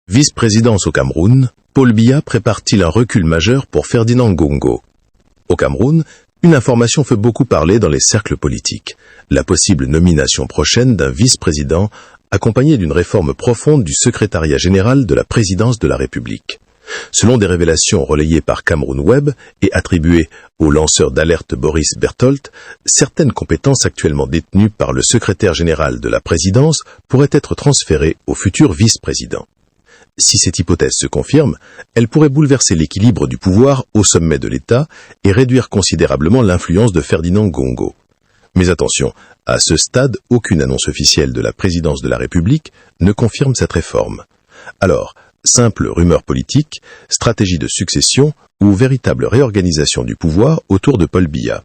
Vice-présidence au Cameroun, Paul Biya prépare-t-il un recul majeur pour Ferdinand Ngongo? Au Cameroun, une information fait beaucoup parler dans les cercles politiques. La possible nomination prochaine d'un vice-président accompagné d'une réforme profonde du secrétariat général de la présidence de la République. Selon des révélations relayées par Cameroun Web et attribuées au lanceur d'alerte Boris Berthold, certaines compétences actuellement détenues par le secrétaire général de la présidence pourraient être transférées au futur vice-président. Si cette hypothèse se confirme, elle pourrait bouleverser l'équilibre du pouvoir au sommet de l'État et réduire considérablement l'influence de Ferdinand Ngongo. Mais attention, à ce stade, aucune annonce officielle de la présidence de la République ne confirme cette réforme. Alors, simple rumeur politique, stratégie de succession ou véritable réorganisation du pouvoir autour de Paul Biya?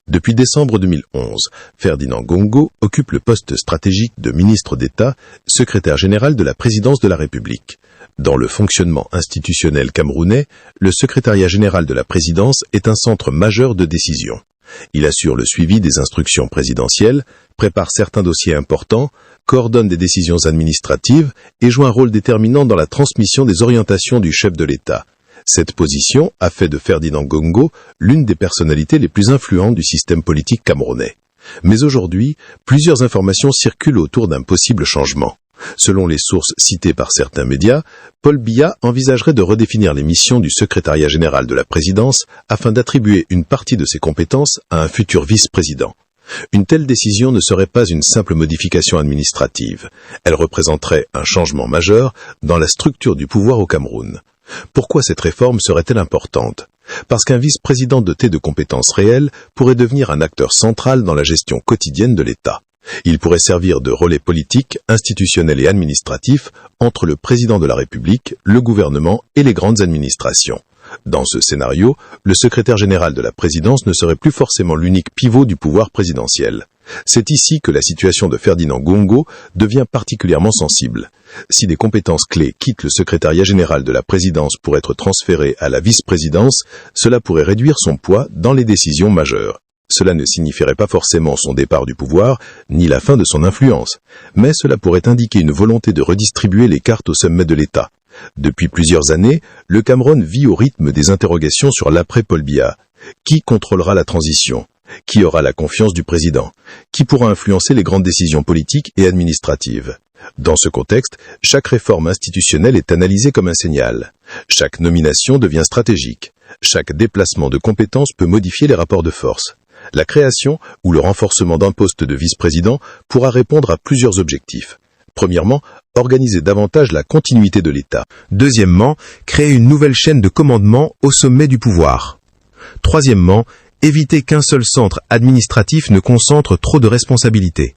Depuis décembre 2011, Ferdinand Ngongo occupe le poste stratégique de ministre d'État, secrétaire général de la présidence de la République. Dans le fonctionnement institutionnel camerounais, le secrétariat général de la présidence est un centre majeur de décision. Il assure le suivi des instructions présidentielles, prépare certains dossiers importants, coordonne des décisions administratives et joue un rôle déterminant dans la transmission des orientations du chef de l'État. Cette position a fait de Ferdinand Ngongo l'une des personnalités les plus influentes du système politique camerounais. Mais aujourd'hui, plusieurs informations circulent autour d'un possible changement. Selon les sources citées par certains médias, Paul Biya envisagerait de redéfinir les missions du secrétariat général de la présidence afin d'attribuer une partie de ses compétences à un futur vice-président. Une telle décision ne serait pas une simple modification administrative. Elle représenterait un changement majeur dans la structure du pouvoir au Cameroun. Pourquoi cette réforme serait-elle importante? Parce qu'un vice-président doté de compétences réelles pourrait devenir un acteur central dans la gestion quotidienne de l'État. Il pourrait servir de relais politique, institutionnel et administratif entre le président de la République, le gouvernement et les grandes administrations. Dans ce scénario, le secrétaire général de la présidence ne serait plus forcément l'unique pivot du pouvoir présidentiel. C'est ici que la situation de Ferdinand Ngongo devient particulièrement sensible. Si des compétences clés quittent le secrétariat général de la présidence pour être transférées à la vice-présidence, cela pourrait réduire son poids dans les décisions majeures. Cela ne signifierait pas forcément son départ du pouvoir, ni la fin de son influence, mais cela pourrait indiquer une volonté de redistribuer les cartes au sommet de l'État. Depuis plusieurs années, le Cameroun vit au rythme des interrogations sur l'après-Paul Biya. Qui contrôlera la transition? Qui aura la confiance du président? Qui pourra influencer les grandes décisions politiques et administratives? Dans ce contexte, chaque réforme institutionnelle est analysée comme un signal. Chaque nomination devient stratégique. Chaque déplacement de compétences peut modifier les rapports de force. La création ou le renforcement d'un poste de vice-président pourra répondre à plusieurs objectifs. Premièrement, organiser davantage la continuité de l'État. Deuxièmement, créer une nouvelle chaîne de commandement au sommet du pouvoir. Troisièmement, éviter qu'un seul centre administratif ne concentre trop de responsabilités.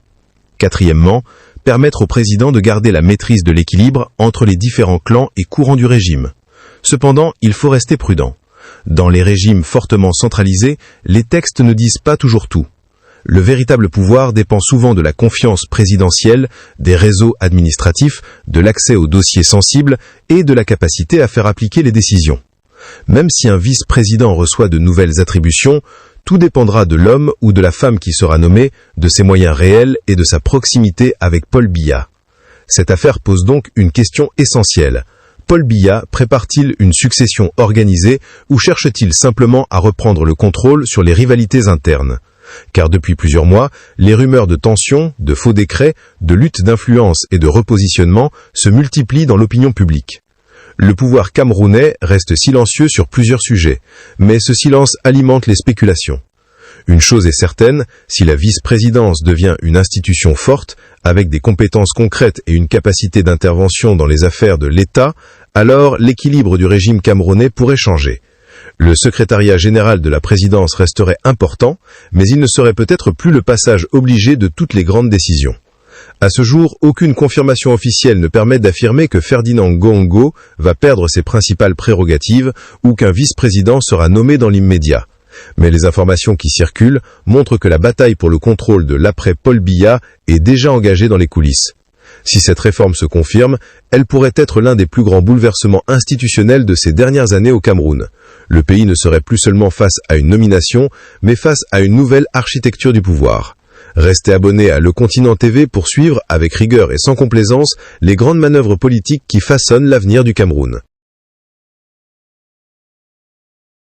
Quatrièmement, permettre au président de garder la maîtrise de l'équilibre entre les différents clans et courants du régime. Cependant, il faut rester prudent. Dans les régimes fortement centralisés, les textes ne disent pas toujours tout. Le véritable pouvoir dépend souvent de la confiance présidentielle, des réseaux administratifs, de l'accès aux dossiers sensibles et de la capacité à faire appliquer les décisions. Même si un vice-président reçoit de nouvelles attributions, tout dépendra de l'homme ou de la femme qui sera nommé, de ses moyens réels et de sa proximité avec Paul Biya. Cette affaire pose donc une question essentielle. Paul Biya prépare-t-il une succession organisée ou cherche-t-il simplement à reprendre le contrôle sur les rivalités internes? Car depuis plusieurs mois, les rumeurs de tensions, de faux décrets, de luttes d'influence et de repositionnement se multiplient dans l'opinion publique. Le pouvoir camerounais reste silencieux sur plusieurs sujets, mais ce silence alimente les spéculations. Une chose est certaine, si la vice-présidence devient une institution forte, avec des compétences concrètes et une capacité d'intervention dans les affaires de l'État, alors l'équilibre du régime camerounais pourrait changer. Le secrétariat général de la présidence resterait important, mais il ne serait peut-être plus le passage obligé de toutes les grandes décisions. À ce jour, aucune confirmation officielle ne permet d'affirmer que Ferdinand Ngongo va perdre ses principales prérogatives ou qu'un vice-président sera nommé dans l'immédiat. Mais les informations qui circulent montrent que la bataille pour le contrôle de l'après-Paul Biya est déjà engagée dans les coulisses. Si cette réforme se confirme, elle pourrait être l'un des plus grands bouleversements institutionnels de ces dernières années au Cameroun. Le pays ne serait plus seulement face à une nomination, mais face à une nouvelle architecture du pouvoir. Restez abonnés à Le Continent TV pour suivre, avec rigueur et sans complaisance, les grandes manœuvres politiques qui façonnent l'avenir du Cameroun.